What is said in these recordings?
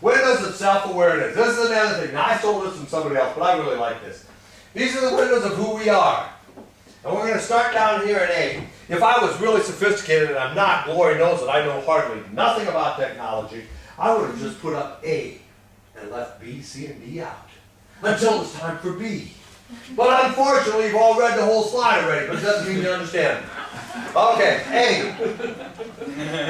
Windows of self-awareness. This is another thing. Now, I stole this from somebody else, but I really like this. These are the windows of who we are. And we're going to start down here at A. If I was really sophisticated, and I'm not, Glory knows that I know hardly nothing about technology, I would have just put up A and left B, C, and D out until it's time for B. But unfortunately, you've all read the whole slide already, but it doesn't mean you understand. Okay, A.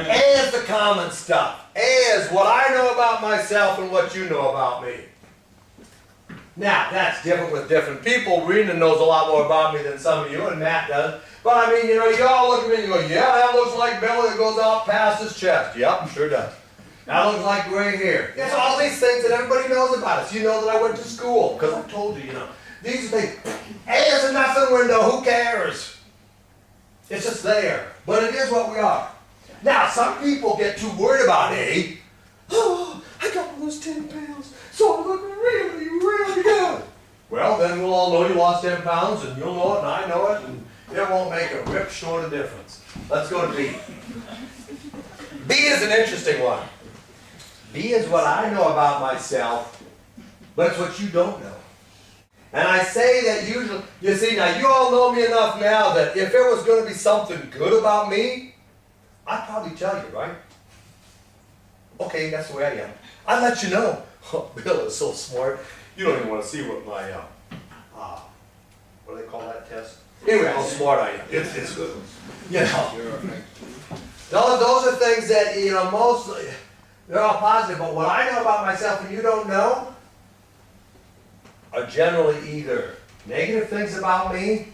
A is the common stuff. A is what I know about myself and what you know about me. Now, that's different with different people. Rena knows a lot more about me than some of you, and Matt does. But I mean, you know, you all look at me and you go, yeah, that looks like belly that goes out past his chest. Yep, sure does. That looks like gray hair. It's all these things that everybody knows about us. You know that I went to school, because I told you, you know. These things. A is a nothing window. Who cares? It's just there. But it is what we are. Now, some people get too worried about A. Oh, I got to lose 10 pounds, so I look really, really good. Well, then we'll all know you lost 10 pounds, and you'll know it, and I know it, and it won't make a rip short of difference. Let's go to B. B is an interesting one. B is what I know about myself, but it's what you don't know. And I say that usually, you see, now you all know me enough now that if there was going to be something good about me, I'd probably tell you, right? Okay, that's the way I am. I'd let you know. Oh, Bill is so smart. You don't even want to see what my, what do they call that test? Anyway, how smart I am. It's good. You know. Those are things that, you know, mostly, they're all positive, but what I know about myself and you don't know are generally either negative things about me,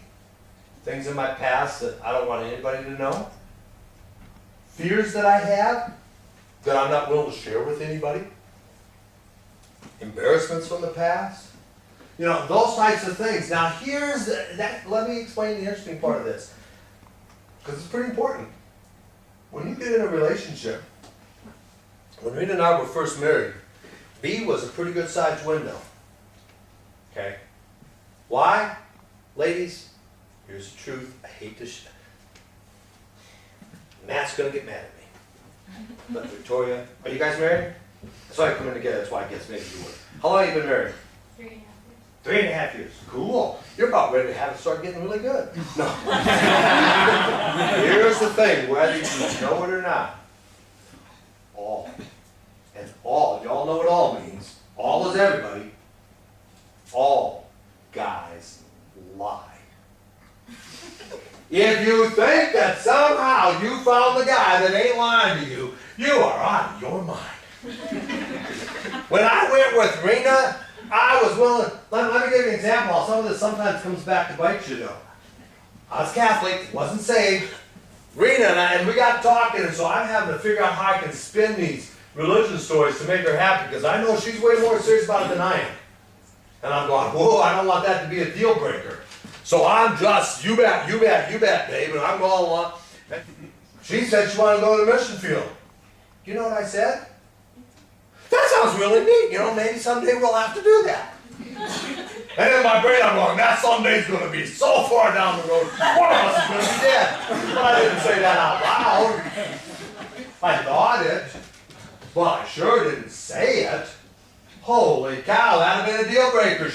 things in my past that I don't want anybody to know, fears that I have that I'm not willing to share with anybody, embarrassments from the past, you know, those types of things. Now here's let me explain the interesting part of this, because it's pretty important. When you get in a relationship, when Rena and I were first married, B was a pretty good sized window. Okay? Why? Ladies, here's the truth. I hate this. Matt's going to get mad at me. But Victoria, are you guys married? That's why I come in together. That's why I guess maybe you would. How long have you been married? 3.5 years. 3.5 years. Cool. You're about ready to have it start getting really good. No. Here's the thing, whether you know it or not. All. And all, y'all know what all means. All is everybody. All guys lie. If you think that somehow you found the guy that ain't lying to you, you are out of your mind. When I went with Rena, I was willing, let me give you an example. Some of this sometimes comes back to bite you though. I was Catholic, wasn't saved. Rena and we got talking, and so I'm having to figure out how I can spin these religion stories to make her happy, because I know she's way more serious about it than I am. And I'm going, whoa, I don't want that to be a deal breaker. So I'm just, you bet, babe, and I'm going along. She said she wanted to go to the mission field. You know what I said? That sounds really neat. You know, maybe someday we'll have to do that. And in my brain I'm going, that someday's going to be so far down the road, one of us is going to be dead. But I didn't say that out loud. I thought it, but I sure didn't say it. Holy cow, that'd have been a deal breaker.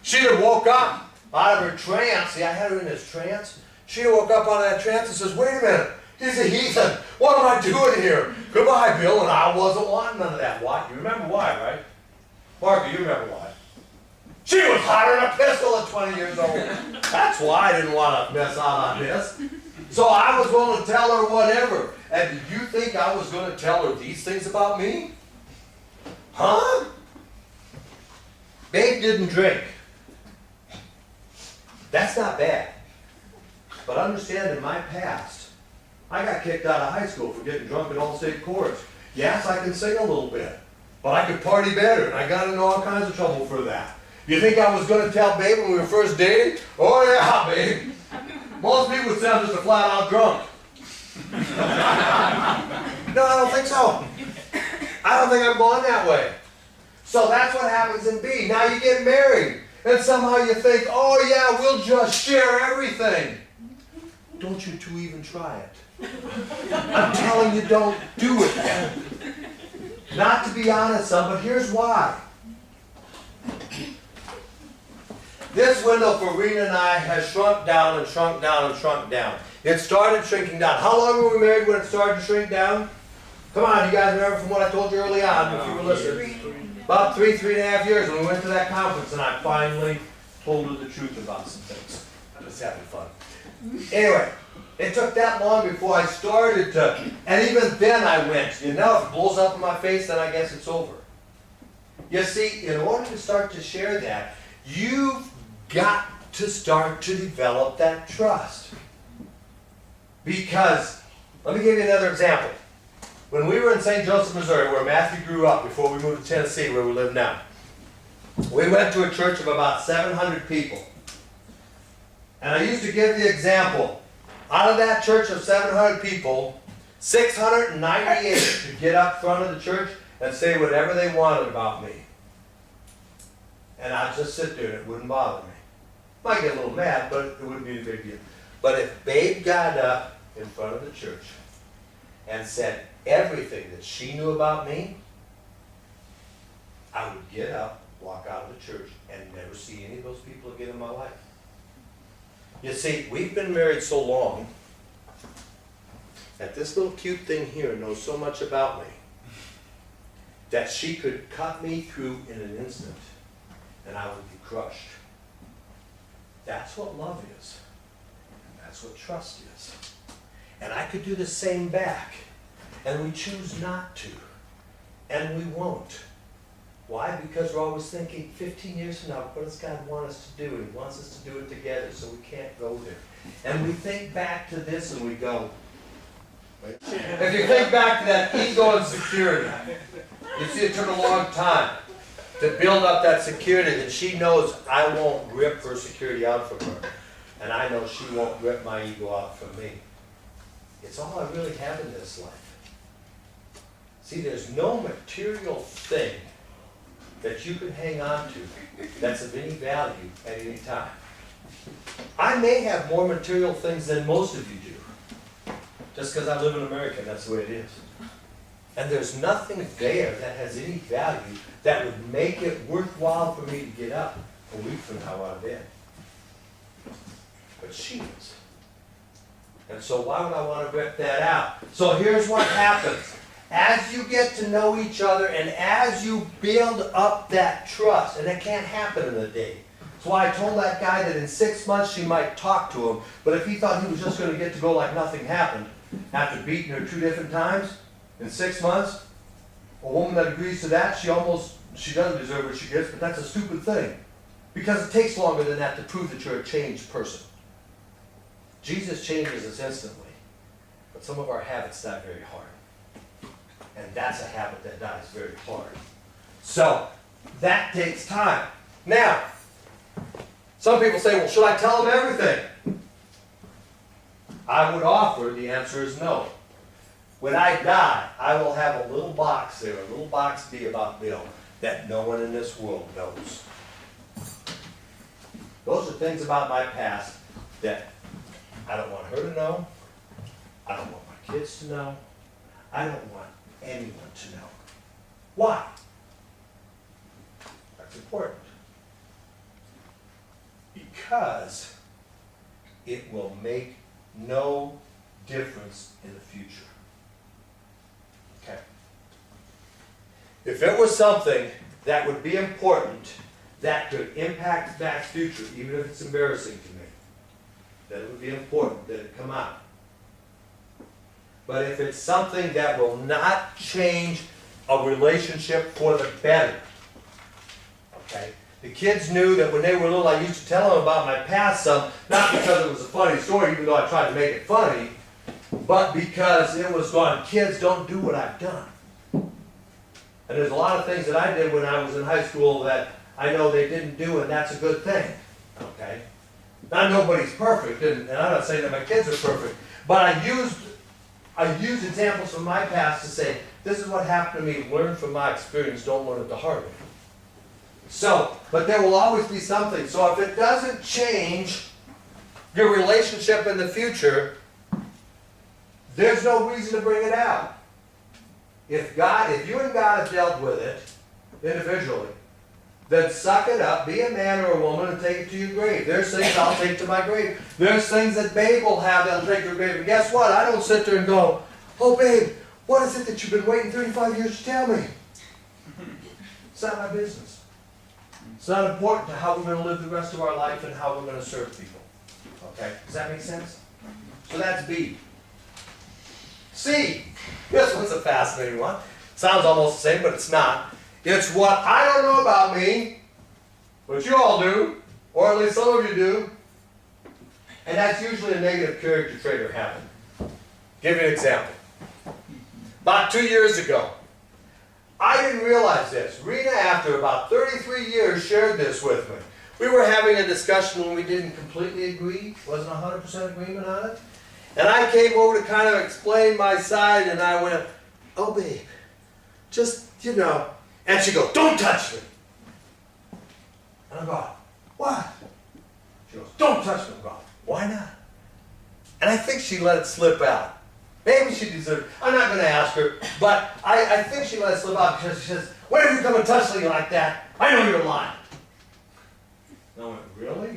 She'd have woke up out of her trance. See, I had her in this trance. She woke up out of that trance and says, wait a minute, he's a heathen. What am I doing here? Goodbye, Bill. And I wasn't wanting none of that. Why? You remember why, right? Martha, you remember why? She was hotter than a pistol at 20 years old. That's why I didn't want to mess out on this. So I was willing to tell her whatever. And did you think I was going to tell her these things about me? Huh? Babe didn't drink. That's not bad. But understand, in my past, I got kicked out of high school for getting drunk in all state chorus. Yes, I can sing a little bit, but I could party better, and I got into all kinds of trouble for that. You think I was going to tell Babe when we were first dating? Oh yeah, babe. Most people would say I'm just a flat-out drunk. No, I don't think so. I don't think I'm going that way. So that's what happens in B. Now you get married, and somehow you think, oh yeah, we'll just share everything. Don't you two even try it. I'm telling you, don't do it yet. Not to be honest, son, but here's why. This window for Rena and I has shrunk down and shrunk down and shrunk down. It started shrinking down. How long were we married when it started to shrink down? Come on, you guys remember from what I told you early on, if you were listening. About 3.5 years when we went to that conference and I finally told her the truth about some things. I was having fun. Anyway, it took that long before I started to, and even then I went, if it blows up in my face, then I guess it's over. You see, in order to start to share that, you've got to start to develop that trust. Because, let me give you another example. When we were in St. Joseph, Missouri, where Matthew grew up before we moved to Tennessee, where we live now, we went to a church of about 700 people. And I used to give the example, out of that church of 700 people, 698 could get up front of the church and say whatever they wanted about me. And I'd just sit there and it wouldn't bother me. Might get a little mad, but it wouldn't be a big deal. But if Babe got up in front of the church and said everything that she knew about me, I would get up, walk out of the church, and never see any of those people again in my life. You see, we've been married so long that this little cute thing here knows so much about me that she could cut me through in an instant and I would be crushed. That's what love is. And that's what trust is. And I could do the same back. And we choose not to. And we won't. Why? Because we're always thinking 15 years from now, what does God want us to do? And He wants us to do it together, so we can't go there. And we think back to this and we go, wait. If you think back to that ego and security, you see it took a long time to build up that security that she knows I won't rip her security out from her. And I know she won't rip my ego out from me. It's all I really have in this life. See, there's no material thing that you can hang on to that's of any value at any time. I may have more material things than most of you do, just because I live in America and that's the way it is. And there's nothing there that has any value that would make it worthwhile for me to get up a week from now out of bed. But she is. And so why would I want to rip that out? So here's what happens. As you get to know each other and as you build up that trust, and it can't happen in a day. That's why I told that guy that in 6 months she might talk to him, but if he thought he was just going to get to go like nothing happened, after beating her 2 different times, in 6 months, a woman that agrees to that, she doesn't deserve what she gets, but that's a stupid thing. Because it takes longer than that to prove that you're a changed person. Jesus changes us instantly, but some of our habits die very hard. And that's a habit that dies very hard. So, that takes time. Now, some people say, well, should I tell them everything? I would offer, the answer is no. When I die, I will have a little box there, a little box B about Bill, that no one in this world knows. Those are things about my past that I don't want her to know. I don't want my kids to know. I don't want anyone to know. Why? That's important. Because it will make no difference in the future. Okay. If it was something that would be important, that could impact Zach's future, even if it's embarrassing to me, then it would be important that it come out. But if it's something that will not change a relationship for the better, okay? The kids knew that when they were little, I used to tell them about my past some, not because it was a funny story, even though I tried to make it funny, but because it was going, kids, don't do what I've done. And there's a lot of things that I did when I was in high school that I know they didn't do, and that's a good thing, okay? Not nobody's perfect, and I'm not saying that my kids are perfect, but I used examples from my past to say, this is what happened to me, learn from my experience, don't learn it the hard way. So, but there will always be something. So if it doesn't change your relationship in the future, there's no reason to bring it out. if you and God have dealt with it individually, then suck it up, be a man or a woman, and take it to your grave. There's things I'll take to my grave. There's things that babe will have that'll take to her grave. And guess what? I don't sit there and go, oh babe, what is it that you've been waiting 35 years to tell me? It's not my business. It's not important to how we're going to live the rest of our life and how we're going to serve people. Okay? Does that make sense? So that's B. C. This one's a fascinating one. Sounds almost the same, but it's not. It's what I don't know about me, but you all do, or at least some of you do. And that's usually a negative character trait or habit. Give you an example. About 2 years ago, I didn't realize this. Rena, after about 33 years, shared this with me. We were having a discussion when we didn't completely agree, wasn't 100% agreement on it. And I came over to kind of explain my side, and I went, oh babe, just, you know. And she goes, don't touch me. And I'm going, what? She goes, don't touch me. I'm going, why not? And I think she let it slip out. Maybe she deserved it. I'm not going to ask her, but I think she let it slip out because she says, whenever you come and touch me like that, I know you're lying. And I went, really?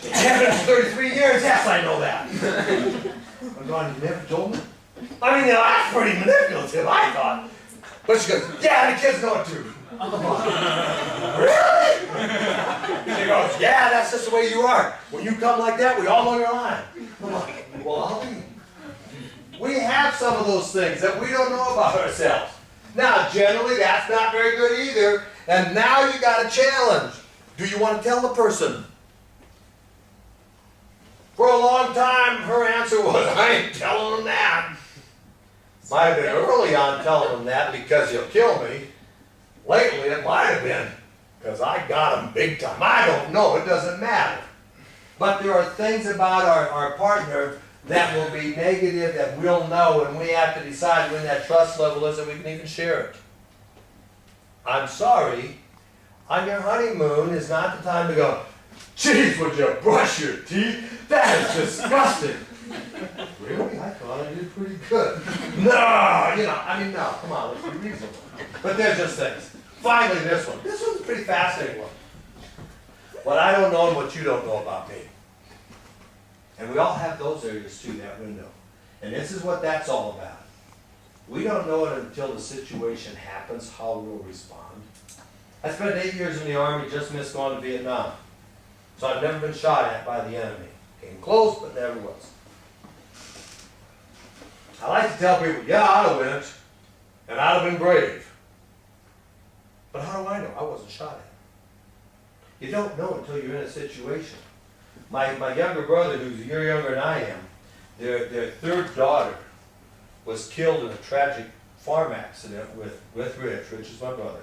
It's happened for 33 years. Yes, I know that. I'm going, you never told me? I mean, that's pretty manipulative, I thought. But she goes, yeah, the kids know it too. Really? She goes, yeah, that's just the way you are. When you come like that, we all know you're lying. I'm like, well, I'll be. We have some of those things that we don't know about ourselves. Now, generally, that's not very good either. And now you got a challenge. Do you want to tell the person? For a long time, her answer was, I ain't telling them that. Might have been early on telling them that because you'll kill me. Lately, it might have been because I got them big time. I don't know. It doesn't matter. But there are things about our partner that will be negative that we'll know, and we have to decide when that trust level is that we can even share it. I'm sorry. On your honeymoon is not the time to go, geez, would you brush your teeth? That is disgusting. Really? I thought I did pretty good. No, no, come on, let's be reasonable. But there's just things. Finally, this one. This one's a pretty fascinating one. What I don't know and what you don't know about me. And we all have those areas too, that window. And this is what that's all about. We don't know it until the situation happens, how we'll respond. I spent 8 years in the Army, just missed going to Vietnam. So I've never been shot at by the enemy. Came close, but never was. I like to tell people, yeah, I'd have went, and I'd have been brave. But how do I know? I wasn't shot at. You don't know until you're in a situation. My younger brother, who's a year younger than I am, their third daughter was killed in a tragic farm accident with Rich. Rich is my brother.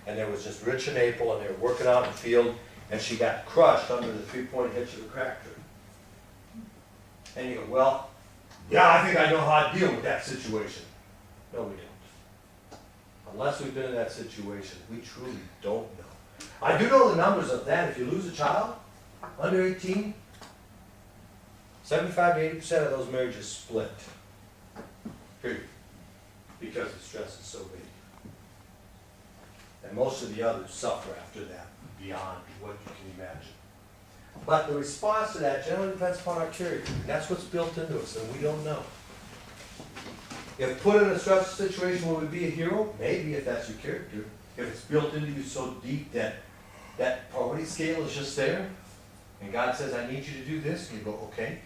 And there was just Rich and April, and they were working out in the field, and she got crushed under the three-point hitch of a tractor. And you go, well, yeah, I think I know how to deal with that situation. No, we don't. Unless we've been in that situation, we truly don't know. I do know the numbers of that. If you lose a child under 18, 75 to 80% of those marriages split. Period. Because the stress is so big. And most of the others suffer after that, beyond what you can imagine. But the response to that generally depends upon our character. That's what's built into us, and we don't know. If put in a stressful situation, will we be a hero? Maybe, if that's your character. If it's built into you so deep that that priority scale is just there, and God says, I need you to do this, and you go, okay.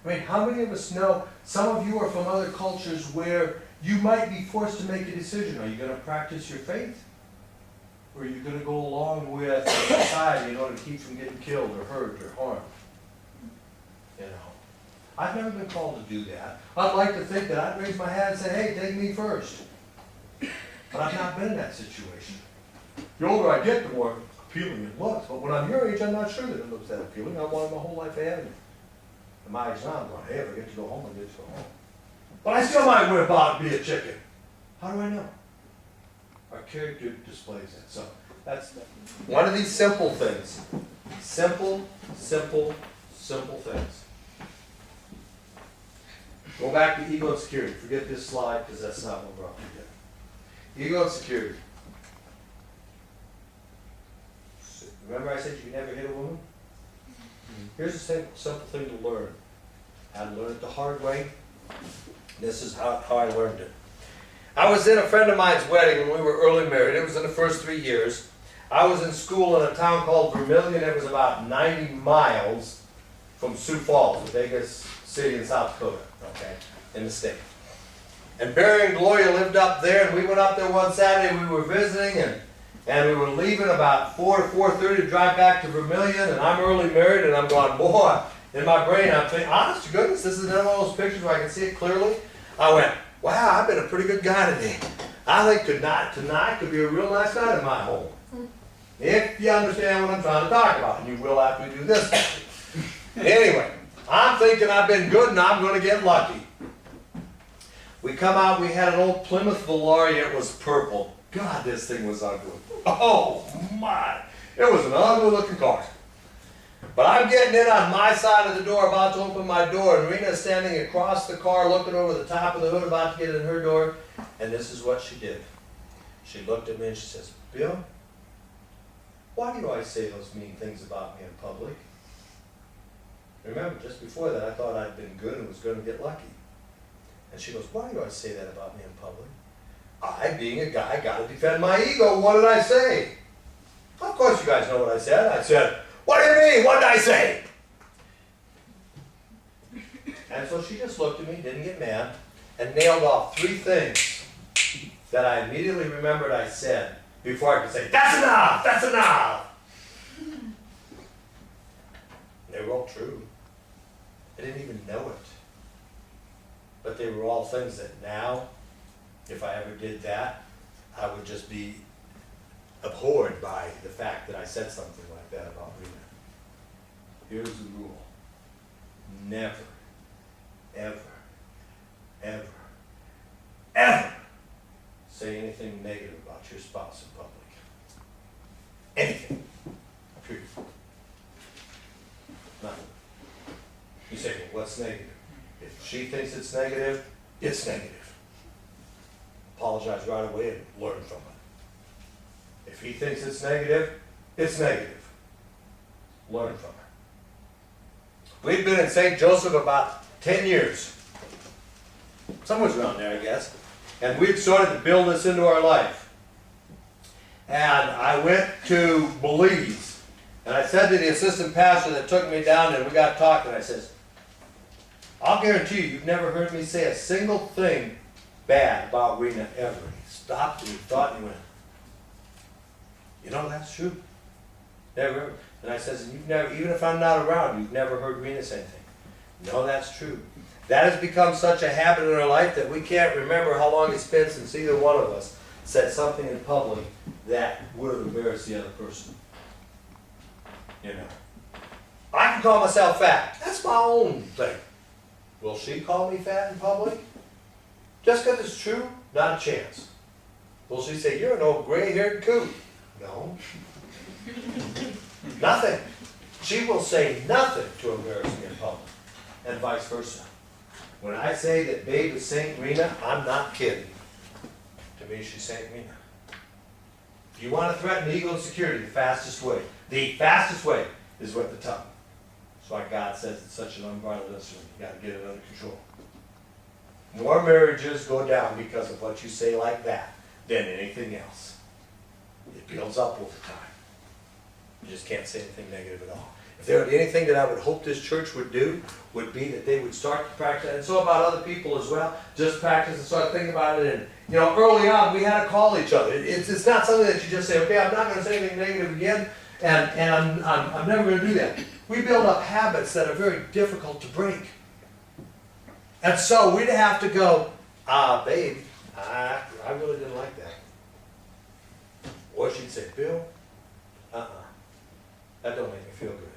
I mean, how many of us know, some of you are from other cultures where you might be forced to make a decision. Are you going to practice your faith? Or are you going to go along with society in order to keep from getting killed or hurt or harmed? You know, I've never been called to do that. I'd like to think that I'd raise my hand and say, hey, take me first. But I've not been in that situation. The older I get, the more appealing it looks. But when I'm your age, I'm not sure that it looks that appealing. I wanted my whole life ahead of me. At my age now, I'm going, hey, if I get to go home, I get to go home. But I still might whip out and be a chicken. How do I know? Our character displays that. So that's one of these simple things. Simple things. Go back to ego and security. Forget this slide because that's not what we're up to. Ego and security. Remember I said you can never hit a woman? Here's a simple thing to learn. I had to learn it the hard way. This is how I learned it. I was in a friend of mine's wedding when we were early married. It was in the first 3 years. I was in school in a town called Vermillion. It was about 90 miles from Sioux Falls, the biggest city in South Dakota, okay, in the state. And Barry and Gloria lived up there, and we went up there one Saturday. We were visiting, and we were leaving about 4 to 4:30 to drive back to Vermillion, and I'm early married, and I'm going, boy, in my brain, I'm thinking, honest to goodness, this is another one of those pictures where I can see it clearly. I went, wow, I've been a pretty good guy today. I think tonight could be a real nice night in my home. If you understand what I'm trying to talk about, and you will after we do this. Anyway, I'm thinking I've been good and I'm going to get lucky. We come out, we had an old Plymouth Valaria, it was purple. God, this thing was ugly. Oh my, it was an ugly looking car. But I'm getting in on my side of the door, about to open my door, and Rena's standing across the car, looking over the top of the hood, about to get in her door, and this is what she did. She looked at me and she says, Bill, why do you always say those mean things about me in public? Remember, just before that, I thought I'd been good and was going to get lucky. And she goes, why do you always say that about me in public? I, being a guy, got to defend my ego. What did I say? Of course you guys know what I said. I said, what do you mean? What did I say? And so she just looked at me, didn't get mad, and nailed off 3 things that I immediately remembered I said before I could say, that's enough, that's enough. They were all true. I didn't even know it. But they were all things that now, if I ever did that, I would just be abhorred by the fact that I said something like that about Rena. Here's the rule. Never, ever, ever, ever say anything negative about your spouse in public. Anything. Period. Nothing. You say, well, what's negative? If she thinks it's negative, it's negative. Apologize right away and learn from it. If he thinks it's negative, it's negative. Learn from it. We've been in St. Joseph about 10 years. Somewhere around there, I guess. And we've started to build this into our life. And I went to Belize. And I said to the assistant pastor that took me down there, and we got talking, I says, I'll guarantee you've never heard me say a single thing bad about Rena ever. He stopped and he thought and he went, you know, that's true. Never ever. And I says, and you've never, even if I'm not around, you've never heard Rena say anything. No, that's true. That has become such a habit in our life that we can't remember how long it's been since either one of us said something in public that would have embarrassed the other person. You know. I can call myself fat. That's my own thing. Will she call me fat in public? Just because it's true? Not a chance. Will she say, you're an old gray-haired coot? No. Nothing. She will say nothing to embarrass me in public. And vice versa. When I say that Babe is Saint Rena, I'm not kidding. To me, she's Saint Rena. If you want to threaten ego and security, the fastest way is with the tongue. That's why God says it's such an unbridled instrument. You got to get it under control. More marriages go down because of what you say like that than anything else. It builds up over time. You just can't say anything negative at all. If there were anything that I would hope this church would do, would be that they would start to practice that. And so about other people as well. Just practice and start thinking about it. And, you know, early on, we had to call each other. It's not something that you just say, okay, I'm not going to say anything negative again, and I'm never going to do that. We build up habits that are very difficult to break. And so we'd have to go, babe, I really didn't like that. Or she'd say, Bill, that don't make me feel good.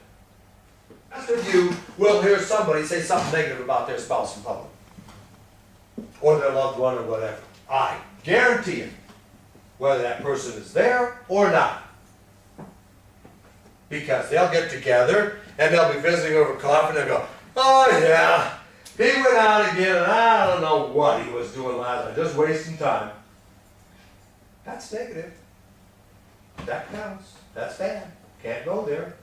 Most of you will hear somebody say something negative about their spouse in public. Or their loved one or whatever. I guarantee it. Whether that person is there or not. Because they'll get together and they'll be visiting over coffee and they'll go, oh yeah, He went out again, and I don't know what he was doing last night, just wasting time. That's negative. That counts. That's bad. Can't go there.